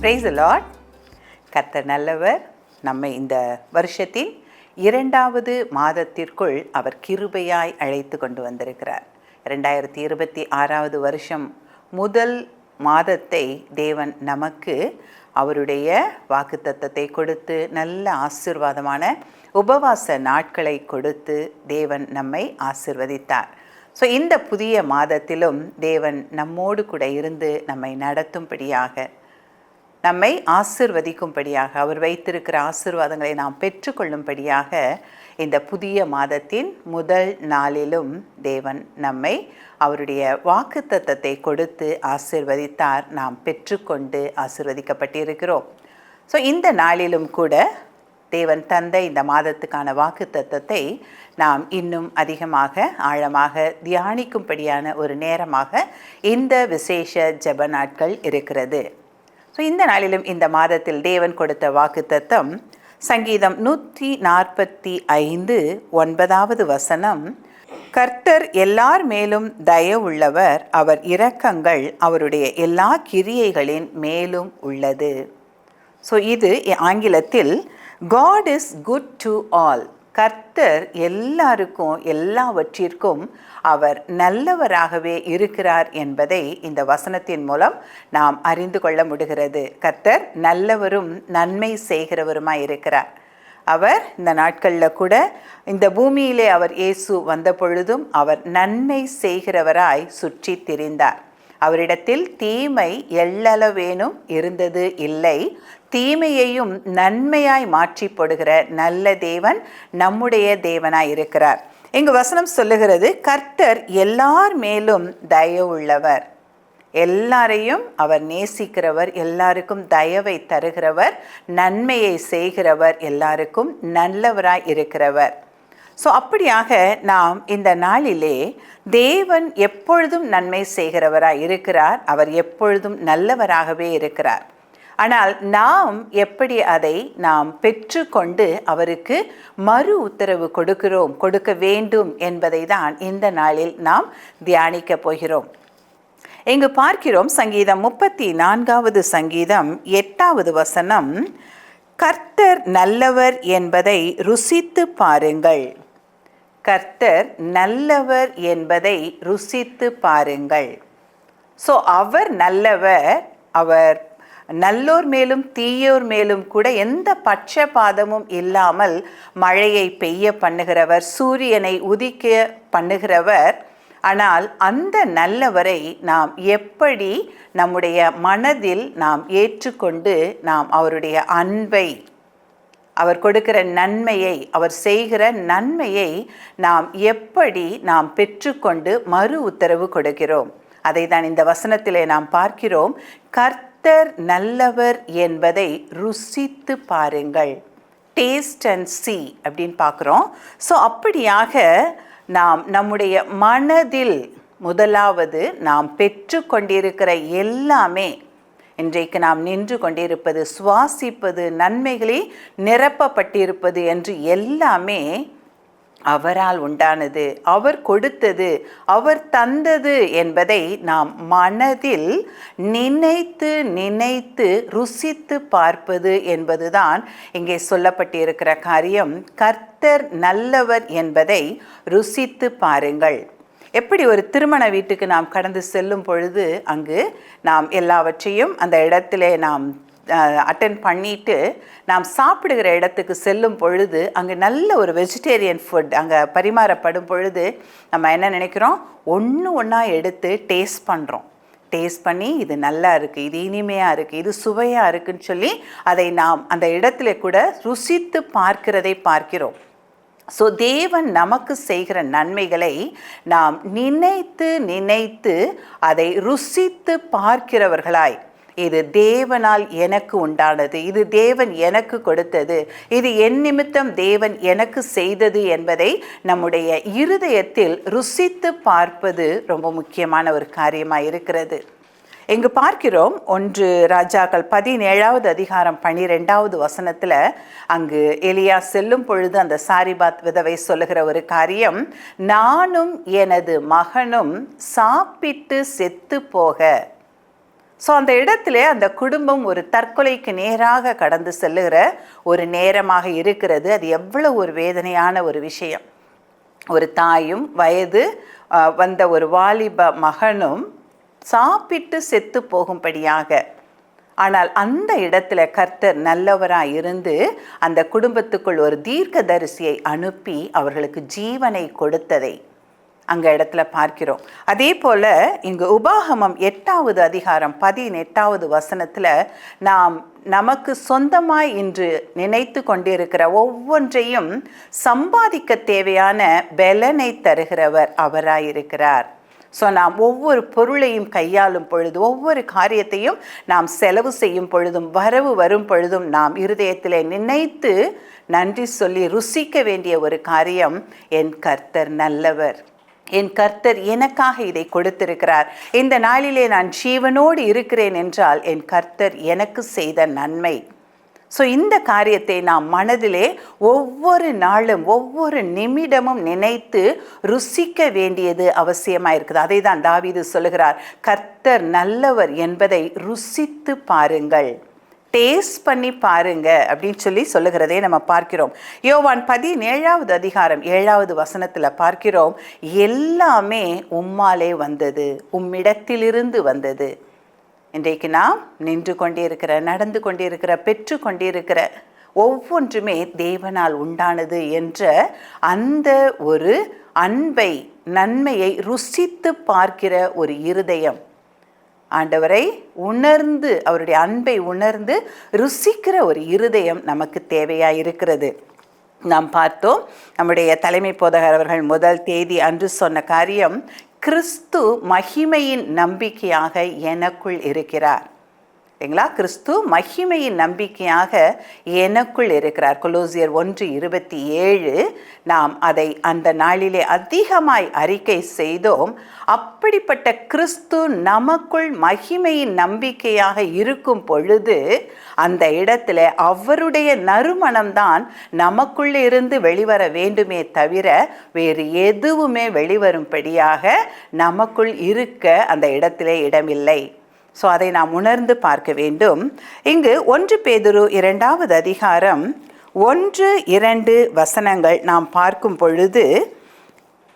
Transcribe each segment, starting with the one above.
Praise the Lord. கர்த்தர் நல்லவர். நம்மை இந்த வருஷத்தின் 2வது மாதத்திற்குள் அவர் கிருபையாய் அழைத்து கொண்டு வந்திருக்கிறார். 2026வது வருஷம் முதல் மாதத்தை தேவன் நமக்கு அவருடைய வாக்குத்தத்தத்தை கொடுத்து நல்ல ஆசீர்வாதமான உபவாச நாட்களை கொடுத்து தேவன் நம்மை ஆசீர்வதித்தார். ஸோ இந்த புதிய மாதத்திலும் தேவன் நம்மோடு கூட இருந்து நம்மை நடத்தும்படியாக, நம்மை ஆசீர்வதிக்கும்படியாக, அவர் வைத்திருக்கிற ஆசீர்வாதங்களை நாம் பெற்றுக்கொள்ளும்படியாக இந்த புதிய மாதத்தின் முதல் நாளிலும் தேவன் நம்மை அவருடைய வாக்குத்தத்தத்தை கொடுத்து ஆசீர்வதித்தார். நாம் பெற்றுக்கொண்டு ஆசீர்வதிக்கப்பட்டிருக்கிறோம். ஸோ இந்த நாளிலும் கூட தேவன் தந்த இந்த மாதத்துக்கான வாக்குத்தத்தத்தை நாம் இன்னும் அதிகமாக ஆழமாக தியானிக்கும்படியான ஒரு நேரமாக இந்த விசேஷ ஜெப நாட்கள் இருக்கிறது. ஸோ இந்த நாளிலும் இந்த மாதத்தில் தேவன் கொடுத்த வாக்குத்தத்தம் சங்கீதம் 145 9வது வசனம், கர்த்தர் எல்லார் மேலும் தயவுள்ளவர், அவர் இரக்கங்கள் அவருடைய எல்லா கிரியைகளின் மேலும் உள்ளது. ஸோ இது ஆங்கிலத்தில் God is good to all. கர்த்தர் எல்லாருக்கும் எல்லாவற்றிற்கும் அவர் நல்லவராகவே இருக்கிறார் என்பதை இந்த வசனத்தின் மூலம் நாம் அறிந்து கொள்ள முடிகிறது. கர்த்தர் நல்லவரும் நன்மை செய்கிறவருமாய் இருக்கிறார். அவர் இந்த நாட்களில் கூட இந்த பூமியிலே அவர் இயேசு வந்த பொழுதும் அவர் நன்மை செய்கிறவராய் சுற்றி திரிந்தார். அவரிடத்தில் தீமை எள்ளளவேனும் இருந்தது இல்லை. தீமையையும் நன்மையாய் மாற்றி போடுகிற நல்ல தேவன் நம்முடைய தேவனாய் இருக்கிறார். இங்கு வசனம் சொல்லுகிறது, கர்த்தர் எல்லார் மேலும் தயவுள்ளவர். எல்லாரையும் அவர் நேசிக்கிறவர், எல்லாருக்கும் தயவை தருகிறவர், நன்மையை செய்கிறவர், எல்லாருக்கும் நல்லவராய் இருக்கிறவர். ஸோ அப்படியாக நாம் இந்த நாளிலே தேவன் எப்பொழுதும் நன்மை செய்கிறவராய் இருக்கிறார். அவர் எப்பொழுதும் நல்லவராகவே இருக்கிறார். ஆனால் நாம் எப்படி அதை நாம் பெற்றுக்கொண்டு அவருக்கு மறு உத்தரவு கொடுக்க வேண்டும் என்பதை தான் இந்த நாளில் நாம் தியானிக்க போகிறோம். இங்கு பார்க்கிறோம் சங்கீதம் 34வது சங்கீதம் 8வது வசனம், கர்த்தர் நல்லவர் என்பதை ருசித்து பாருங்கள். கர்த்தர் நல்லவர் என்பதை ருசித்து பாருங்கள். ஸோ அவர் நல்லவர். அவர் நல்லோர் மேலும் தீயோர் மேலும் கூட எந்த பட்சபாதமும் இல்லாமல் மழையை பெய்ய பண்ணுகிறவர், சூரியனை உதிக்க பண்ணுகிறவர். ஆனால் அந்த நல்லவரை நாம் எப்படி நம்முடைய மனதில் நாம் ஏற்றுக்கொண்டு நாம் அவருடைய அன்பை, அவர் கொடுக்கிற நன்மையை, அவர் செய்கிற நன்மையை நாம் எப்படி நாம் பெற்றுக்கொண்டு மறு உத்தரவு கொடுக்கிறோம், அதை தான் இந்த வசனத்திலே நாம் பார்க்கிறோம். கர்த்தர் நல்லவர் என்பதை ருசித்து பாருங்கள். டேஸ்ட் அண்ட் சீ அப்படின்னு பார்க்குறோம். ஸோ அப்படியாக நாம் நம்முடைய மனதில் முதலாவது நாம் பெற்று கொண்டிருக்கிற எல்லாமே, இன்றைக்கு நாம் நின்று கொண்டிருப்பது, சுவாசிப்பது, நன்மைகளே நிரப்பப்பட்டிருப்பது என்று எல்லாமே அவரால் உண்டானது, அவர் கொடுத்தது, அவர் தந்தது என்பதை நாம் மனதில் நினைத்து நினைத்து ருசித்து பார்ப்பது என்பதுதான் இங்கே சொல்லப்பட்டிருக்கிற காரியம். கர்த்தர் நல்லவர் என்பதை ருசித்து பாருங்கள். எப்படி ஒரு திருமண வீட்டுக்கு நாம் கடந்து செல்லும் பொழுது அங்கு நாம் எல்லாவற்றையும் அந்த இடத்திலே நாம் அட்டென்ட் பண்ணிட்டு நாம் சாப்பிடுகிற இடத்துக்கு செல்லும் பொழுது அங்கே நல்ல ஒரு வெஜிடேரியன் ஃபுட் அங்கே பரிமாறப்படும் பொழுது நம்ம என்ன நினைக்கிறோம், ஒன்றா எடுத்து டேஸ்ட் பண்ணுறோம். டேஸ்ட் பண்ணி இது நல்லா இருக்குது, இது இனிமையாக இருக்குது, இது சுவையாக இருக்குதுன்னு சொல்லி அதை நாம் அந்த இடத்துல கூட ருசித்து பார்க்கிறதை பார்க்கிறோம். ஸோ தேவன் நமக்கு செய்கிற நன்மைகளை நாம் நினைத்து நினைத்து அதை ருசித்து பார்க்கிறவர்களாய், இது தேவனால் எனக்கு உண்டானது, இது தேவன் எனக்கு கொடுத்தது, இது என் நிமித்தம் தேவன் எனக்கு செய்தது என்பதை நம்முடைய இருதயத்தில் ருசித்து பார்ப்பது ரொம்ப முக்கியமான ஒரு காரியமாக இருக்கிறது. இங்கு பார்க்கிறோம் 1 ராஜாக்கள் 17வது அதிகாரம் 12வது வசனத்தில் அங்கு எலியா செல்லும் பொழுது அந்த சாரிபாத் விதவை சொல்லுகிற ஒரு காரியம், நானும் எனது மகனும் சாப்பிட்டு செத்து போக ஸோ அந்த இடத்துல அந்த குடும்பம் ஒரு தற்கொலைக்கு நேராக கடந்து செல்லுகிற ஒரு நேரமாக இருக்கிறது. அது எவ்வளவு ஒரு வேதனையான ஒரு விஷயம். ஒரு தாயும் வயது வந்த ஒரு வாலிப மகனும் சாப்பிட்டு செத்து போகும்படியாக. ஆனால் அந்த இடத்துல கர்த்தர் நல்லவராய் இருந்து அந்த குடும்பத்துக்குள் ஒரு தீர்க்கதரிசியை அனுப்பி அவர்களுக்கு ஜீவனை கொடுத்ததை அங்க இடத்துல பார்க்கிறோம். அதே போல இங்கு உபாகமம் 8வது அதிகாரம் 18வது வசனத்துல நாம் நமக்கு சொந்தமாய் இன்று நினைத்து கொண்டிருக்கிற ஒவ்வொன்றையும் சம்பாதிக்க தேவையான பலனை தருகிறவர் அவராயிருக்கிறார். ஸோ நாம் ஒவ்வொரு பொருளையும் கையாளும் பொழுது, ஒவ்வொரு காரியத்தையும் நாம் செலவு செய்யும் பொழுதும், வரவு வரும் பொழுதும் நாம் இருதயத்திலே நினைத்து நன்றி சொல்லி ருசிக்க வேண்டிய ஒரு காரியம், என் கர்த்தர் நல்லவர், என் கர்த்தர் எனக்காக இதை கொடுத்திருக்கிறார், இந்த நாளிலே நான் ஜீவனோடு இருக்கிறேன் என்றால் என் கர்த்தர் எனக்கு செய்த நன்மை. ஸோ இந்த காரியத்தை நாம் மனதிலே ஒவ்வொரு நாளும் ஒவ்வொரு நிமிடமும் நினைத்து ருசிக்க வேண்டியது அவசியமாக இருக்குது. அதை தான் தாவீது சொல்லுகிறார், கர்த்தர் நல்லவர் என்பதை ருசித்து பாருங்கள், டேஸ்ட் பண்ணி பாருங்க அப்படின்னு சொல்லி சொல்லுகிறதே நம்ம பார்க்கிறோம். யோவான் 17வது அதிகாரம் 7வது வசனத்துல பார்க்கிறோம், எல்லாமே உம்மாலே வந்தது, உம்மிடத்திலிருந்து வந்தது. இன்றைக்கு நாம் நின்று கொண்டிருக்கிற, நடந்து கொண்டிருக்கிற, பெற்று கொண்டிருக்கிற ஒவ்வொன்றுமே தேவனால் உண்டானது என்ற அந்த ஒரு அன்பை, நன்மையை ருசித்து பார்க்கிற ஒரு இருதயம், ஆண்டவரை உணர்ந்து அவருடைய அன்பை உணர்ந்து ருசிக்கிற ஒரு இருதயம் நமக்கு தேவையாக இருக்கிறது. நாம் பார்த்தோம், நம்முடைய தலைமை போதகர் அவர்கள் முதல் தேதி அன்று சொன்ன காரியம், கிறிஸ்து மகிமையின் நம்பிக்கையாக எனக்குள் இருக்கிறார். சரிங்களா? கிறிஸ்து மகிமையின் நம்பிக்கையாக எனக்குள் இருக்கிறார். கொலோசியர் 1:27 நாம் அதை அந்த நாளிலே அதிகமாய் அறிக்கை செய்தோம். அப்படிப்பட்ட கிறிஸ்து நமக்குள் மகிமையின் நம்பிக்கையாக இருக்கும் பொழுது அந்த இடத்துல அவருடைய நறுமணம்தான் நமக்குள்ளே இருந்து வெளிவர வேண்டுமே தவிர வேறு எதுவுமே வெளிவரும்படியாக நமக்குள் இருக்க அந்த இடத்திலே இடமில்லை. ஸோ அதை நாம் உணர்ந்து பார்க்க வேண்டும். இங்கு 1 பேதுரு 2வது அதிகாரம் 1-2 வசனங்கள் நாம் பார்க்கும் பொழுது,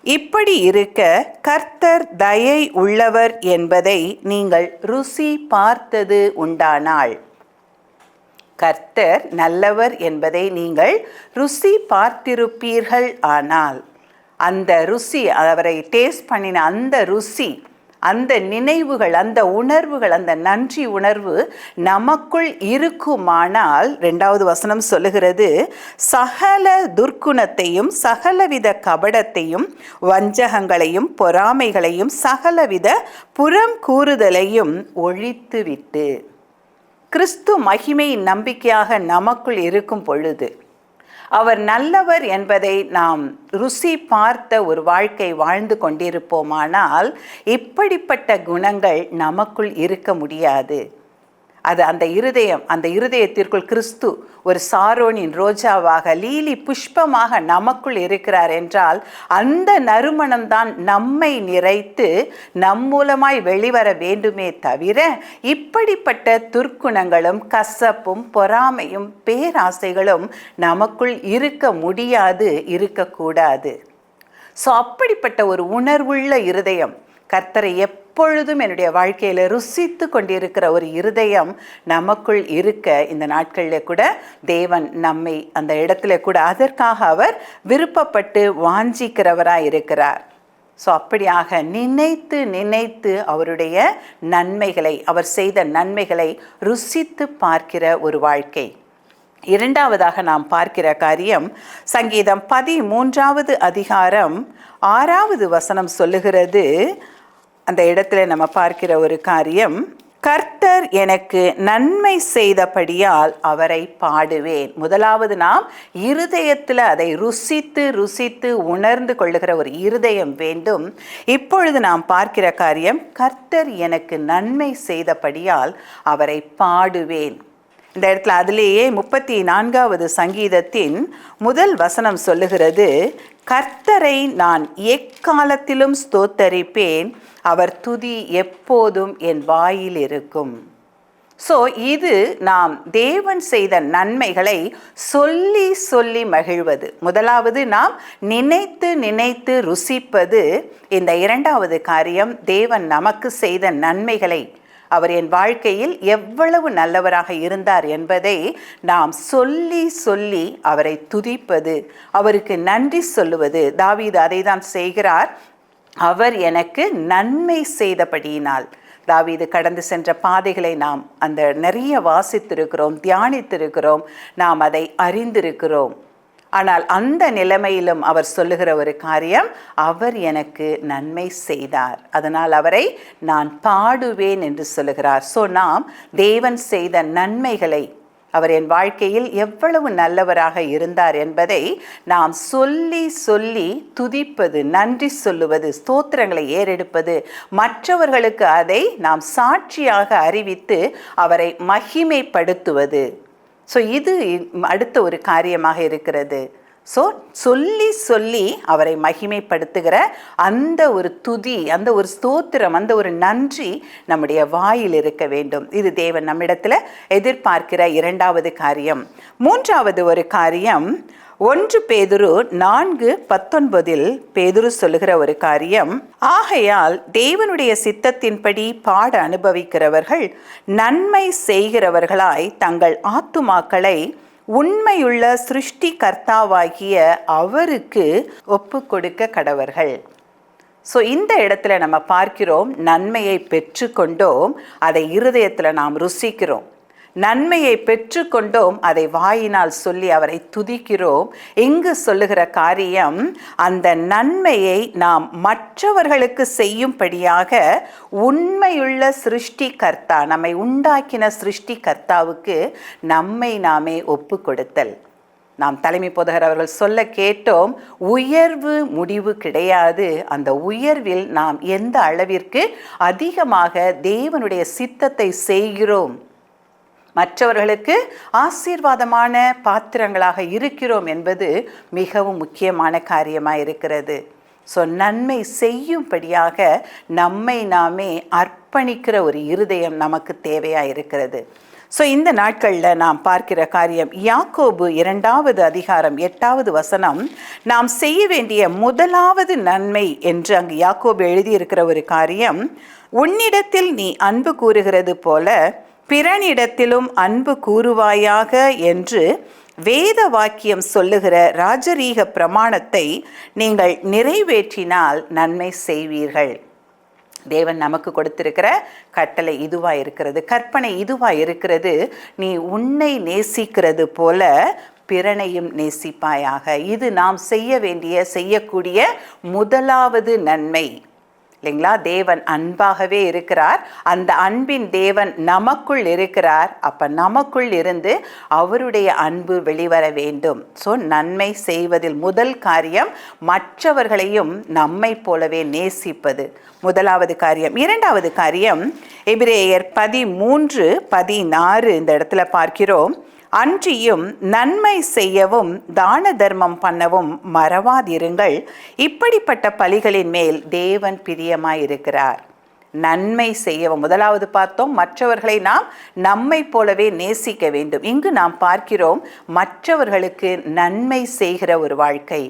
இப்படி இருக்க கர்த்தர் தயை உள்ளவர் என்பதை நீங்கள் ருசி பார்த்தது உண்டானால், கர்த்தர் நல்லவர் என்பதை நீங்கள் ருசி பார்த்திருப்பீர்கள் ஆனால், அந்த ருசி, அவரை டேஸ்ட் பண்ணின அந்த ருசி, அந்த நினைவுகள், அந்த உணர்வுகள், அந்த நன்றி உணர்வு நமக்குள் இருக்குமானால், 2வது வசனம் சொல்லுகிறது, சகல துர்க்குணத்தையும் சகலவித கபடத்தையும் வஞ்சகங்களையும் பொறாமைகளையும் சகலவித புறம் கூறுதலையும் ஒழித்துவிட்டு, கிறிஸ்து மகிமையின் நம்பிக்கையாக நமக்குள் இருக்கும் பொழுது, அவர் நல்லவர் என்பதை நாம் ருசி பார்த்த ஒரு வாழ்க்கை வாழ்ந்து கொண்டிருப்போமானால் இப்படிப்பட்ட குணங்கள் நமக்குள் இருக்க முடியாது. அது அந்த இருதயம், அந்த இருதயத்திற்குள் கிறிஸ்து ஒரு சாரோனின் ரோஜாவாக, லீலி புஷ்பமாக நமக்குள் இருக்கிறார் என்றால் அந்த நறுமணம்தான் நம்மை நிறைத்து நம் மூலமாய் வெளிவர வேண்டுமே தவிர இப்படிப்பட்ட துர்க்குணங்களும் கசப்பும் பொறாமையும் பேராசைகளும் நமக்குள் இருக்க முடியாது, இருக்கக்கூடாது. ஸோ அப்படிப்பட்ட ஒரு உணர்வுள்ள இருதயம், கர்த்தரை எப்பொழுதும் என்னுடைய வாழ்க்கையில் ருசித்து கொண்டிருக்கிற ஒரு இருதயம் நமக்குள் இருக்க இந்த நாட்களில் கூட தேவன் நம்மை அந்த இடத்துல கூட அதற்காக அவர் விருப்பப்பட்டு வாஞ்சிக்கிறவராக இருக்கிறார். ஸோ அப்படியாக நினைத்து நினைத்து அவருடைய நன்மைகளை, அவர் செய்த நன்மைகளை ருசித்து பார்க்கிற ஒரு வாழ்க்கை. 2வதாக நாம் பார்க்கிற காரியம், சங்கீதம் 13வது அதிகாரம் 6வது வசனம் சொல்லுகிறது, அந்த இடத்துல நம்ம பார்க்கிற ஒரு காரியம், கர்த்தர் எனக்கு நன்மை செய்தபடியால் அவரை பாடுவேன். முதலாவது நாம் இருதயத்தில் அதை ருசித்து ருசித்து உணர்ந்து கொள்ளுகிற ஒரு இருதயம் வேண்டும். இப்பொழுது நாம் பார்க்கிற காரியம், கர்த்தர் எனக்கு நன்மை செய்தபடியால் அவரை பாடுவேன். இந்த இடத்துல அதிலேயே 34வது சங்கீதத்தின் முதல் வசனம் சொல்லுகிறது, கர்த்தரை நான் எக்காலத்திலும் ஸ்தோத்தரிப்பேன், அவர் துதி எப்போதும் என் வாயில் இருக்கும். ஸோ இது நாம் தேவன் செய்த நன்மைகளை சொல்லி சொல்லி மகிழ்வது. முதலாவது நாம் நினைத்து நினைத்து ருசிப்பது. இந்த இரண்டாவது காரியம், தேவன் நமக்கு செய்த நன்மைகளை, அவர் என் வாழ்க்கையில் எவ்வளவு நல்லவராக இருந்தார் என்பதை நாம் சொல்லி சொல்லி அவரை துதிப்பது, அவருக்கு நன்றி சொல்லுவது. தாவீது அதை தான் செய்கிறார். அவர் எனக்கு நன்மை செய்தபடியினால். தாவீது கடந்து சென்ற பாதைகளை நாம் அந்த நிறைய வாசித்திருக்கிறோம், தியானித்திருக்கிறோம், நாம் அதை அறிந்திருக்கிறோம். ஆனால் அந்த நிலைமையிலும் அவர் சொல்லுகிற ஒரு காரியம், அவர் எனக்கு நன்மை செய்தார், அதனால் அவரை நான் பாடுவேன் என்று சொல்லுகிறார். ஸோ நாம் தேவன் செய்த நன்மைகளை, அவர் என் வாழ்க்கையில் எவ்வளவு நல்லவராக இருந்தார் என்பதை நாம் சொல்லி சொல்லி துதிப்பது, நன்றி சொல்லுவது, ஸ்தோத்திரங்களை ஏறெடுப்பது, மற்றவர்களுக்கு அதை நாம் சாட்சியாக அறிவித்து அவரை மகிமைப்படுத்துவது. ஸோ இது அடுத்த ஒரு காரியமாக இருக்கிறது. ஸோ சொல்லி சொல்லி அவரை மகிமைப்படுத்துகிற அந்த ஒரு துதி, அந்த ஒரு ஸ்தோத்திரம், அந்த ஒரு நன்றி நம்முடைய வாயில் இருக்க வேண்டும். இது தேவன் நம்மிடத்தில் எதிர்பார்க்கிற இரண்டாவது காரியம். மூன்றாவது ஒரு காரியம், 1 பேதுரு 4:19 பேதுரு சொல்லுகிற ஒரு காரியம், ஆகையால் தேவனுடைய சித்தத்தின்படி பாட அனுபவிக்கிறவர்கள் நன்மை செய்கிறவர்களாய் தங்கள் ஆத்துமாக்களை உண்மையுள்ள சிருஷ்டி கர்த்தாவாகிய அவருக்கு ஒப்பு கொடுக்க கடவர்கள். ஸோ இந்த இடத்துல நம்ம பார்க்கிறோம், நன்மையை பெற்றுக்கொண்டோம், அதை இருதயத்தில் நாம் ருசிக்கிறோம். நன்மையை பெற்றுக்கொண்டோம், அதை வாயினால் சொல்லி அவரை துதிக்கிறோம். இங்கு சொல்லுகிற காரியம், அந்த நன்மையை நாம் மற்றவர்களுக்கு செய்யும்படியாக உண்மையுள்ள சிருஷ்டி கர்த்தா, நம்மை உண்டாக்கின சிருஷ்டி கர்த்தாவுக்கு நம்மை நாமே ஒப்பு கொடுத்தல். நாம் தலைமை போதகர் அவர்கள் சொல்ல கேட்டோம், உயர்வு முடிவு கிடையாது. அந்த உயர்வில் நாம் எந்த அளவிற்கு அதிகமாக தேவனுடைய சித்தத்தை செய்கிறோம், மற்றவர்களுக்கு ஆசீர்வாதமான பாத்திரங்களாக இருக்கிறோம் என்பது மிகவும் முக்கியமான காரியமாக இருக்கிறது. ஸோ நன்மை செய்யும்படியாக நம்மை நாமே அர்ப்பணிக்கிற ஒரு இருதயம் நமக்கு தேவையாக இருக்கிறது. ஸோ இந்த நாட்களில் நாம் பார்க்கிற காரியம், யாக்கோபு 2வது அதிகாரம் 8வது வசனம், நாம் செய்ய வேண்டிய முதலாவது நன்மை என்று அங்கு யாக்கோபு எழுதியிருக்கிற ஒரு காரியம், உன்னிடத்தில் நீ அன்பு கூறுகிறது போல பிறனிடத்திலும் அன்பு கூறுவாயாக என்று வேத வாக்கியம் சொல்லுகிற ராஜரீக பிரமாணத்தை நீங்கள் நிறைவேற்றினால் நன்மை செய்வீர்கள். தேவன் நமக்கு கொடுத்திருக்கிற கட்டளை இதுவாக இருக்கிறது, கற்பனை இதுவாக இருக்கிறது. நீ உன்னை நேசிக்கிறது போல பிறனையும் நேசிப்பாயாக. இது நாம் செய்யக்கூடிய முதலாவது நன்மை இல்லைங்களா? தேவன் அன்பாகவே இருக்கிறார், அந்த அன்பின் தேவன் நமக்குள் இருக்கிறார். அப்போ நமக்குள் இருந்து அவருடைய அன்பு வெளிவர வேண்டும். ஸோ நன்மை செய்வதில் முதல் காரியம் மற்றவர்களையும் நம்மை போலவே நேசிப்பது முதலாவது காரியம். இரண்டாவது காரியம், எபிரேயர் 13:16 இந்த இடத்துல பார்க்கிறோம், அன்றியும் நன்மை செய்யவும் தான தர்மம் பண்ணவும் மறவாதிருங்கள், இப்படிப்பட்ட பலிகளின் மேல் தேவன் பிரியமாயிருக்கிறார். நன்மை செய்யவும், முதலாவது பார்த்தோம், மற்றவர்களை நாம் நம்மை போலவே நேசிக்க வேண்டும். இங்கு நாம் பார்க்கிறோம் மற்றவர்களுக்கு நன்மை செய்கிற ஒரு வாழ்க்கை.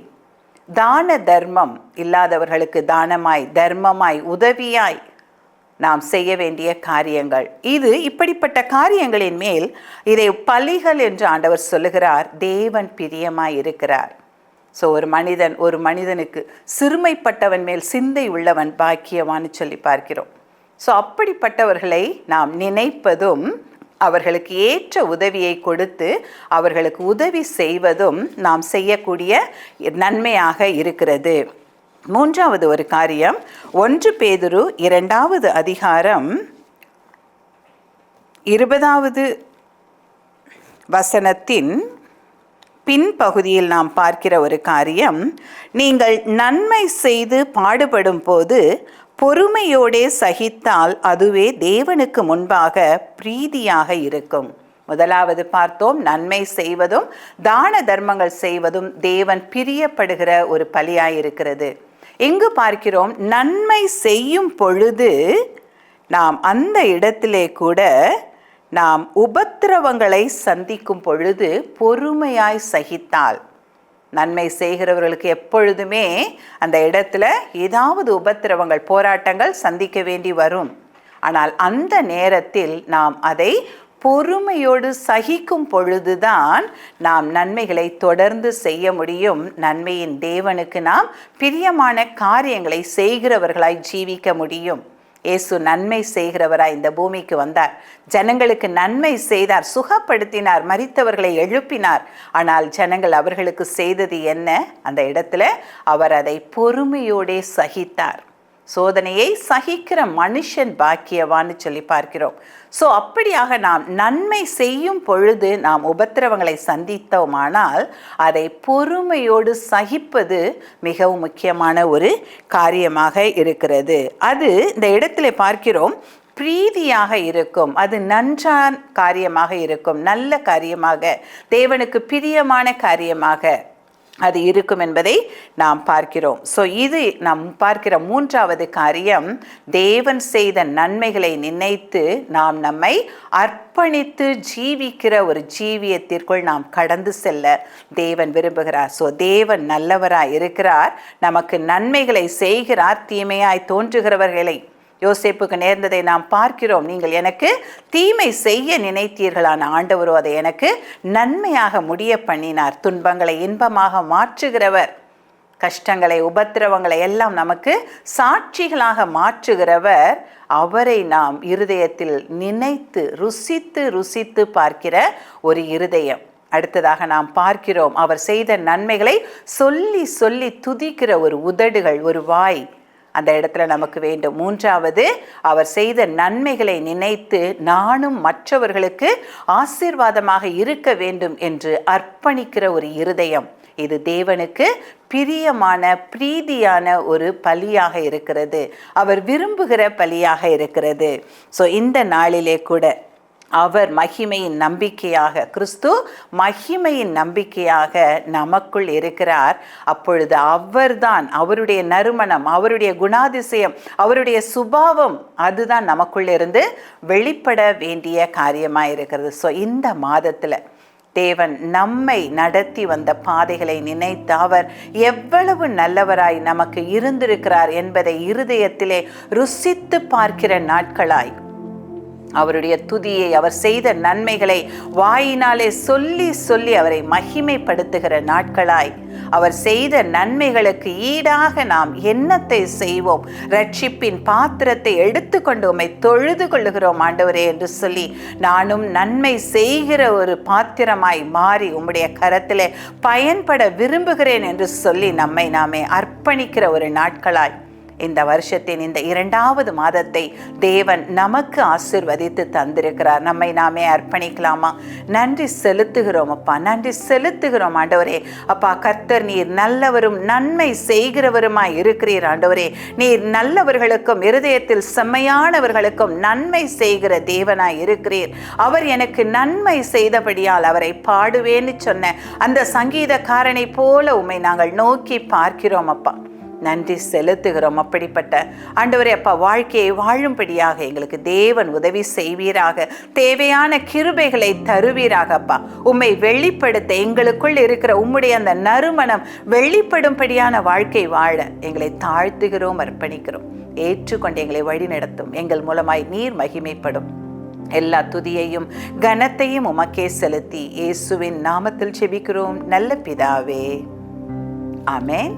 தான தர்மம், இல்லாதவர்களுக்கு தானமாய், தர்மமாய், உதவியாய் நாம் செய்ய வேண்டிய காரியங்கள். இது இப்படிப்பட்ட காரியங்களின் மேல், இதை பலிகள் என்று ஆண்டவர் சொல்லுகிறார், தேவன் பிரியமாய் இருக்கிறார். ஸோ ஒரு மனிதனுக்கு சிறுமைப்பட்டவன் மேல் சிந்தை உள்ளவன் பாக்கியவான்னு சொல்லி பார்க்கிறோம். ஸோ அப்படிப்பட்டவர்களை நாம் நினைப்பதும், அவர்களுக்கு ஏற்ற உதவியை கொடுத்து அவர்களுக்கு உதவி செய்வதும் நாம் செய்யக்கூடிய நன்மையாக இருக்கிறது. மூன்றாவது ஒரு காரியம், 1 பேதுரு 2வது அதிகாரம் 20வது வசனத்தின் பின்பகுதியில் நாம் பார்க்கிற ஒரு காரியம், நீங்கள் நன்மை செய்து பாடுபடும் போது பொறுமையோடே சகித்தால் அதுவே தேவனுக்கு முன்பாக பிரீதியாக இருக்கும். முதலாவது பார்த்தோம், நன்மை செய்வதும் தான தர்மங்கள் செய்வதும் தேவன் பிரியப்படுகிற ஒரு பலியாயிருக்கிறது. எங்கு பார்க்கிறோம், நன்மை செய்யும் பொழுது நாம் அந்த இடத்திலே கூட நாம் உபத்திரவங்களை சந்திக்கும் பொழுது பொறுமையாய் சகித்தால், நன்மை செய்கிறவர்களுக்கு எப்பொழுதுமே அந்த இடத்துல ஏதாவது உபத்திரவங்கள், போராட்டங்கள் சந்திக்க வேண்டி வரும். ஆனால் அந்த நேரத்தில் நாம் அதை பொறுமையோடு சகிக்கும் பொழுதுதான் நாம் நன்மைகளை தொடர்ந்து செய்ய முடியும். நன்மையின் தேவனுக்கு நாம் பிரியமான காரியங்களை செய்கிறவர்களாய் ஜீவிக்க முடியும். இயேசு நன்மை செய்கிறவராய் இந்த பூமிக்கு வந்தார். ஜனங்களுக்கு நன்மை செய்தார், சுகப்படுத்தினார், மரித்தவர்களை எழுப்பினார். ஆனால் ஜனங்கள் அவர்களுக்கு செய்தது என்ன? அந்த இடத்துல அவர் அதை பொறுமையோடே சகித்தார். சோதனையை சகிக்கிற மனுஷன் பாக்கியவான்னு சொல்லி பார்க்கிறோம். அப்படியாக நாம் நன்மை செய்யும் பொழுது நாம் உபத்திரவங்களை சந்தித்தோமானால் அதை பொறுமையோடு சகிப்பது மிகவும் முக்கியமான ஒரு காரியமாக இருக்கிறது. அது இந்த இடத்துல பார்க்கிறோம், பிரீதியாக இருக்கும், அது நன்றான காரியமாக இருக்கும், நல்ல காரியமாக, தேவனுக்கு பிரியமான காரியமாக அது இருக்கும் என்பதை நாம் பார்க்கிறோம். இது நாம் பார்க்கிற மூன்றாவது காரியம், தேவன் செய்த நன்மைகளை நினைத்து நாம் நம்மை அர்ப்பணித்து ஜீவிக்கிற ஒரு ஜீவியத்திற்குள் நாம் கடந்து செல்ல தேவன் விரும்புகிறார். தேவன் நல்லவராய் இருக்கிறார், நமக்கு நன்மைகளை செய்கிறார், தீமையாய் தோன்றுகிறவர்களை. யோசேப்புக்கு நேர்ந்ததை நாம் பார்க்கிறோம். நீங்கள் எனக்கு தீமை செய்ய நினைத்தீர்களான ஆண்டவரோ அதை எனக்கு நன்மையாக முடிய பண்ணினார். துன்பங்களை இன்பமாக மாற்றுகிறவர், கஷ்டங்களை உபத்திரவங்களை எல்லாம் நமக்கு சாட்சிகளாக மாற்றுகிறவர். அவரை நாம் இருதயத்தில் நினைத்து ருசித்து ருசித்து பார்க்கிற ஒரு இருதயம். அடுத்ததாக நாம் பார்க்கிறோம், அவர் செய்த நன்மைகளை சொல்லி சொல்லி துதிக்கிற ஒரு உதடுகள், ஒரு வாய் அந்த இடத்துல நமக்கு வேண்டும். மூன்றாவது, அவர் செய்த நன்மைகளை நினைத்து நானும் மற்றவர்களுக்கு ஆசீர்வாதமாக இருக்க வேண்டும் என்று அர்ப்பணிக்கிற ஒரு இருதயம். இது தேவனுக்கு பிரியமான பிரீதியான ஒரு பலியாக இருக்கிறது, அவர் விரும்புகிற பலியாக இருக்கிறது. இந்த நாளிலே கூட அவர் மகிமையின் நம்பிக்கையாக, கிறிஸ்து மகிமையின் நம்பிக்கையாக நமக்குள் இருக்கிறார். அப்பொழுது அவர்தான், அவருடைய நறுமணம், அவருடைய குணாதிசயம், அவருடைய சுபாவம், அதுதான் நமக்குள்ளிருந்து வெளிப்பட வேண்டிய காரியமாக இருக்கிறது. இந்த மாதத்தில் தேவன் நம்மை நடத்தி வந்த பாதைகளை நினைத்து அவர் எவ்வளவு நல்லவராய் நமக்கு இருந்திருக்கிறார் என்பதை இருதயத்திலே ருசித்து பார்க்கிற நாட்களாய், அவருடைய துதியை, அவர் செய்த நன்மைகளை வாயினாலே சொல்லி சொல்லி அவரை மகிமைப்படுத்துகிற நாட்களாய், அவர் செய்த நன்மைகளுக்கு ஈடாக நாம் என்னத்தை செய்வோம்? ரட்சிப்பின் பாத்திரத்தை எடுத்துக்கொண்டு உம்மை தொழுது கொள்ளுகிறோம் ஆண்டவரே என்று சொல்லி, நானும் நன்மை செய்கிற ஒரு பாத்திரமாய் மாறி உம்முடைய கரத்திலே பயன்பட விரும்புகிறேன் என்று சொல்லி நம்மை நாமே அர்ப்பணிக்கிற ஒரு நாட்களாய், இந்த வருஷத்தின் இந்த 2வது மாதத்தை தேவன் நமக்கு ஆசீர்வதித்து தந்திருக்கிறார். நம்மை நாமே அர்ப்பணிக்கலாமா? நன்றி செலுத்துகிறோம் அப்பா, நன்றி செலுத்துகிறோம் ஆண்டவரே. அப்பா கர்த்தர், நீர் நல்லவரும் நன்மை செய்கிறவருமாய் இருக்கிறீர் ஆண்டவரே. நீர் நல்லவர்களுக்கும் இருதயத்தில் செம்மையானவர்களுக்கும் நன்மை செய்கிற தேவனாய் இருக்கிறீர். அவர் எனக்கு நன்மை செய்தபடியால் அவரை பாடுவேன்னு சொன்ன அந்த சங்கீதக்காரனை போல உம்மை நாங்கள் நோக்கி பார்க்கிறோம் அப்பா, நன்றி செலுத்துகிறோம். அப்படிப்பட்ட ஆண்டவரே அப்பா, வாழ்க்கையை வாழும்படியாக எங்களுக்கு தேவன் உதவி செய்வீராக, தேவையான கிருபைகளை தருவீராக அப்பா. உம்மை வெளிப்படுத்த, எங்களுக்குள் இருக்கிற உம்முடைய அந்த நறுமணம் வெளிப்படும்படியான வாழ்க்கை வாழ எங்களை தாழ்த்துகிறோம், அர்ப்பணிக்கிறோம். ஏற்றுக்கொண்டு எங்களை வழி நடத்தும். எங்கள் மூலமாய் நீர் மகிமைப்படும். எல்லா துதியையும் கனத்தையும் உமக்கே செலுத்தி இயேசுவின் நாமத்தில் ஜெபிக்கிறோம் நல்ல பிதாவே, ஆமென்.